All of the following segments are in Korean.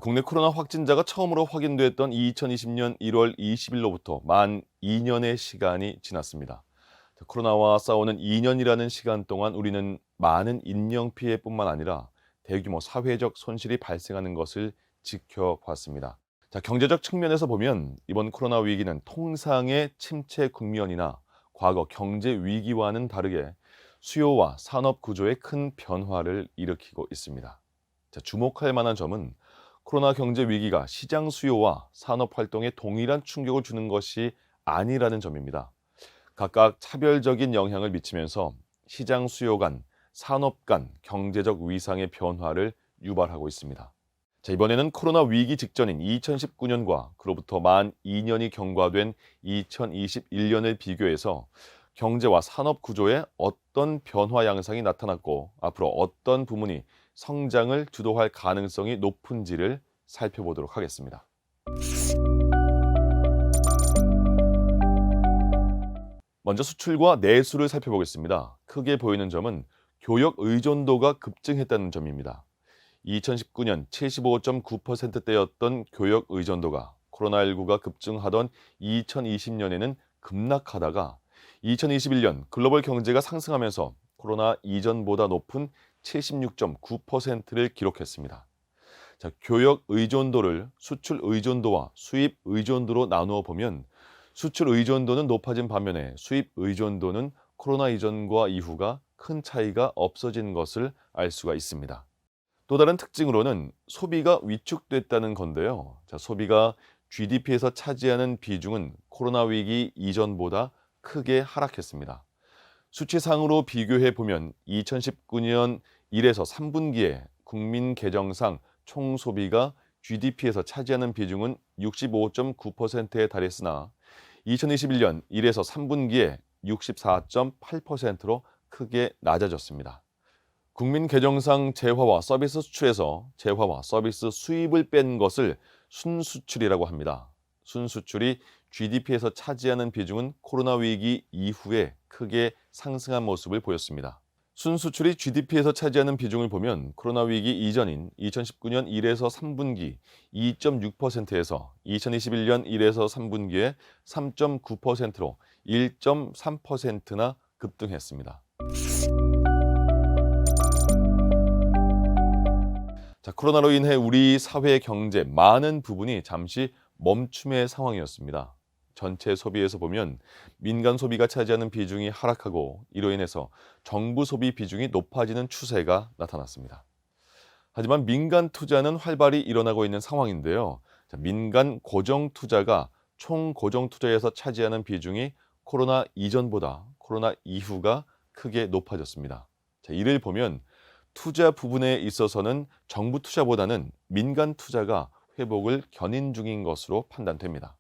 국내 코로나 확진자가 처음으로 확인됐던 2020년 1월 20일로부터 만 2년의 시간이 지났습니다. 코로나와 싸우는 2년이라는 시간 동안 우리는 많은 인명 피해뿐만 아니라 대규모 사회적 손실이 발생하는 것을 지켜봤습니다. 경제적 측면에서 보면 이번 코로나 위기는 통상의 침체 국면이나 과거 경제 위기와는 다르게 수요와 산업 구조에 큰 변화를 일으키고 있습니다. 주목할 만한 점은 코로나 경제 위기가 시장 수요와 산업 활동에 동일한 충격을 주는 것이 아니라는 점입니다. 각각 차별적인 영향을 미치면서 시장 수요 간, 산업 간 경제적 위상의 변화를 유발하고 있습니다. 이번에는 코로나 위기 직전인 2019년과 그로부터 만 2년이 경과된 2021년을 비교해서 경제와 산업 구조에 어떤 변화 양상이 나타났고 앞으로 어떤 부문이 성장을 주도할 가능성이 높은지를 살펴보도록 하겠습니다. 먼저 수출과 내수를 살펴보겠습니다. 크게 보이는 점은 교역 의존도가 급증했다는 점입니다. 2019년 75.9%대였던 교역 의존도가 코로나19가 급증하던 2020년에는 급락하다가 2021년 글로벌 경제가 상승하면서 코로나 이전보다 높은 76.9%를 기록했습니다. 교역 의존도를 수출 의존도와 수입 의존도로 나누어 보면 수출 의존도는 높아진 반면에 수입 의존도는 코로나 이전과 이후가 큰 차이가 없어진 것을 알 수가 있습니다. 또 다른 특징으로는 소비가 위축됐다는 건데요. 소비가 GDP에서 차지하는 비중은 코로나 위기 이전보다 크게 하락했습니다. 수치상으로 비교해 보면 2019년 1에서 3분기에 국민 계정상 총 소비가 GDP에서 차지하는 비중은 65.9%에 달했으나 2021년 1에서 3분기에 64.8%로 크게 낮아졌습니다. 국민 계정상 재화와 서비스 수출에서 재화와 서비스 수입을 뺀 것을 순수출이라고 합니다. 순수출이 GDP에서 차지하는 비중은 코로나 위기 이후에 크게 상승한 모습을 보였습니다. 순수출이 GDP에서 차지하는 비중을 보면 코로나 위기 이전인 2019년 1에서 3분기 2.6%에서 2021년 1에서 3분기에 3.9%로 1.3%나 급등했습니다. 코로나로 인해 우리 사회 경제 많은 부분이 잠시 멈춤의 상황이었습니다. 전체 소비에서 보면 민간 소비가 차지하는 비중이 하락하고 이로 인해서 정부 소비 비중이 높아지는 추세가 나타났습니다. 하지만 민간 투자는 활발히 일어나고 있는 상황인데요. 민간 고정 투자가 총 고정 투자에서 차지하는 비중이 코로나 이전보다 코로나 이후가 크게 높아졌습니다. 이를 보면 투자 부분에 있어서는 정부 투자보다는 민간 투자가 회복을 견인 중인 것으로 판단됩니다.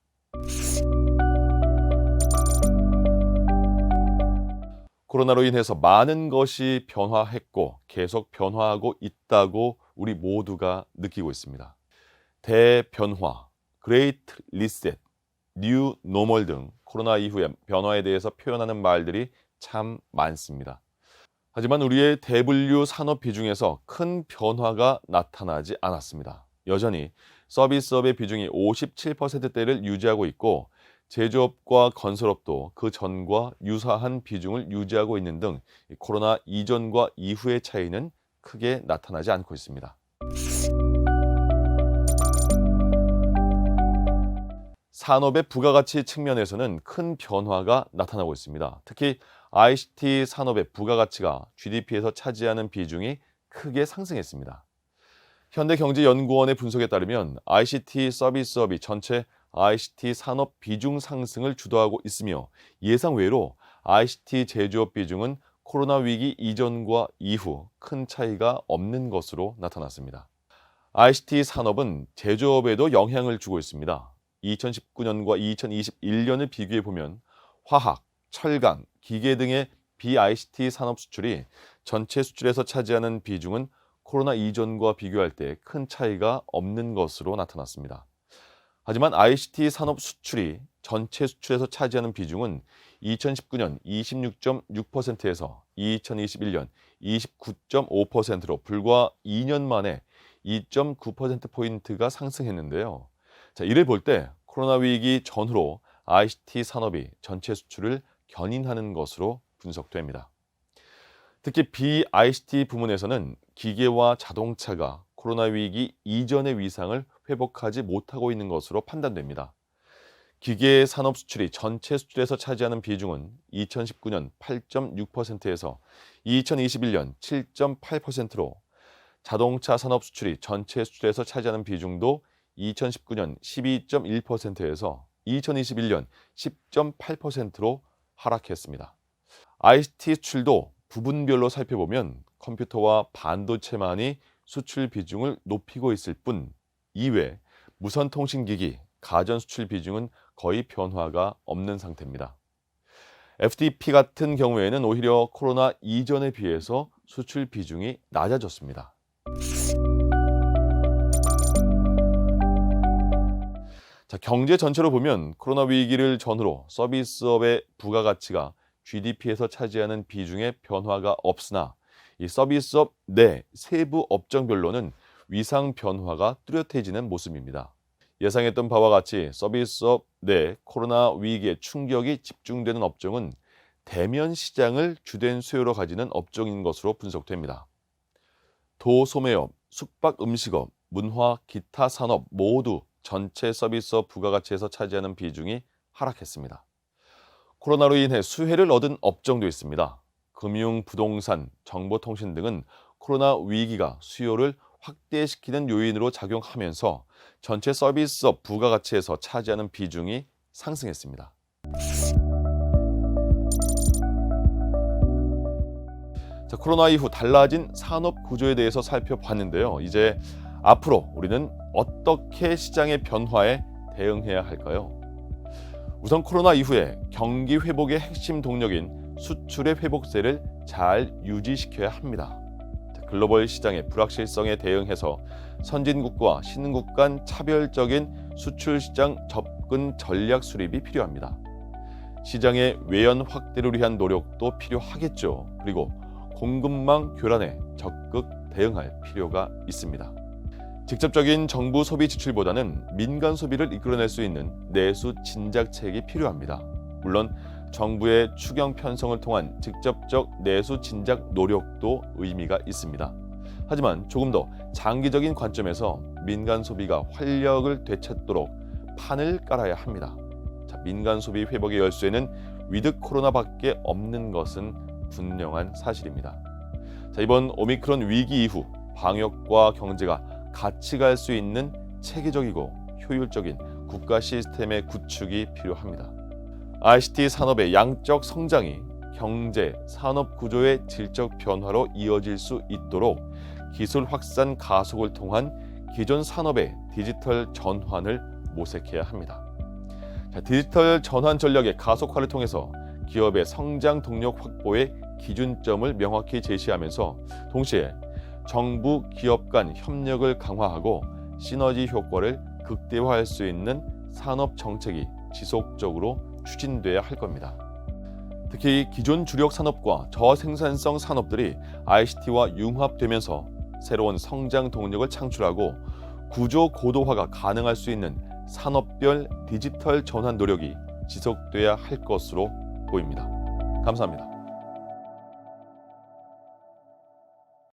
코로나로 인해서 많은 것이 변화했고 계속 변화하고 있다고 우리 모두가 느끼고 있습니다. 대변화, 그레이트 리셋, 뉴 노멀 등 코로나 이후의 변화에 대해서 표현하는 말들이 참 많습니다. 하지만 우리의 대분류 산업 비중에서 큰 변화가 나타나지 않았습니다. 여전히 서비스업의 비중이 57%대를 유지하고 있고 제조업과 건설업도 그 전과 유사한 비중을 유지하고 있는 등 코로나 이전과 이후의 차이는 크게 나타나지 않고 있습니다. 산업의 부가가치 측면에서는 큰 변화가 나타나고 있습니다. 특히 ICT 산업의 부가가치가 GDP에서 차지하는 비중이 크게 상승했습니다. 현대경제연구원의 분석에 따르면 ICT 서비스업이 전체 ICT 산업 비중 상승을 주도하고 있으며 예상 외로 ICT 제조업 비중은 코로나 위기 이전과 이후 큰 차이가 없는 것으로 나타났습니다. ICT 산업은 제조업에도 영향을 주고 있습니다. 2019년과 2021년을 비교해 보면 화학, 철강, 기계 등의 BICT 산업 수출이 전체 수출에서 차지하는 비중은 코로나 이전과 비교할 때 큰 차이가 없는 것으로 나타났습니다. 하지만 ICT 산업 수출이 전체 수출에서 차지하는 비중은 2019년 26.6%에서 2021년 29.5%로 불과 2년 만에 2.9%포인트가 상승했는데요. 자, 이를 볼 때 코로나 위기 전후로 ICT 산업이 전체 수출을 견인하는 것으로 분석됩니다. 특히 BICT 부문에서는 기계와 자동차가 코로나 위기 이전의 위상을 회복하지 못하고 있는 것으로 판단됩니다. 기계 산업 수출이 전체 수출에서 차지하는 비중은 2019년 8.6%에서 2021년 7.8%로 자동차 산업 수출이 전체 수출에서 차지하는 비중도 2019년 12.1%에서 2021년 10.8%로 하락했습니다. ICT 수출도 부분별로 살펴보면 컴퓨터와 반도체만이 수출 비중을 높이고 있을 뿐 이외 무선통신기기, 가전 수출 비중은 거의 변화가 없는 상태입니다. FDP 같은 경우에는 오히려 코로나 이전에 비해서 수출 비중이 낮아졌습니다. 자, 경제 전체로 보면 코로나 위기를 전후로 서비스업의 부가가치가 GDP에서 차지하는 비중의 변화가 없으나 이 서비스업 내 세부 업종별로는 위상 변화가 뚜렷해지는 모습입니다. 예상했던 바와 같이 서비스업 내 코로나 위기의 충격이 집중되는 업종은 대면 시장을 주된 수요로 가지는 업종인 것으로 분석됩니다. 도소매업, 숙박 음식업, 문화, 기타 산업 모두 전체 서비스업 부가가치에서 차지하는 비중이 하락했습니다. 코로나로 인해 수혜를 얻은 업종도 있습니다. 금융, 부동산, 정보통신 등은 코로나 위기가 수요를 확대시키는 요인으로 작용하면서 전체 서비스업 부가가치에서 차지하는 비중이 상승했습니다. 자, 코로나 이후 달라진 산업 구조에 대해서 살펴봤는데요. 이제 앞으로 우리는 어떻게 시장의 변화에 대응해야 할까요? 우선 코로나 이후에 경기 회복의 핵심 동력인 수출의 회복세를 잘 유지시켜야 합니다. 글로벌 시장의 불확실성에 대응해서 선진국과 신흥국 간 차별적인 수출 시장 접근 전략 수립이 필요합니다. 시장의 외연 확대를 위한 노력도 필요하겠죠. 그리고 공급망 교란에 적극 대응할 필요가 있습니다. 직접적인 정부 소비 지출보다는 민간 소비를 이끌어낼 수 있는 내수 진작책이 필요합니다. 물론 정부의 추경 편성을 통한 직접적 내수 진작 노력도 의미가 있습니다. 하지만 조금 더 장기적인 관점에서 민간 소비가 활력을 되찾도록 판을 깔아야 합니다. 자, 민간 소비 회복의 열쇠는 위드 코로나밖에 없는 것은 분명한 사실입니다. 자, 이번 오미크론 위기 이후 방역과 경제가 같이 갈 수 있는 체계적이고 효율적인 국가 시스템의 구축이 필요합니다. ICT 산업의 양적 성장이 경제, 산업 구조의 질적 변화로 이어질 수 있도록 기술 확산 가속을 통한 기존 산업의 디지털 전환을 모색해야 합니다. 자, 디지털 전환 전략의 가속화를 통해서 기업의 성장 동력 확보의 기준점을 명확히 제시하면서 동시에 정부, 기업 간 협력을 강화하고 시너지 효과를 극대화할 수 있는 산업 정책이 지속적으로 추진돼야 할 겁니다. 특히 기존 주력 산업과 저생산성 산업들이 ICT와 융합되면서 새로운 성장 동력을 창출하고 구조 고도화가 가능할 수 있는 산업별 디지털 전환 노력이 지속돼야 할 것으로 보입니다. 감사합니다.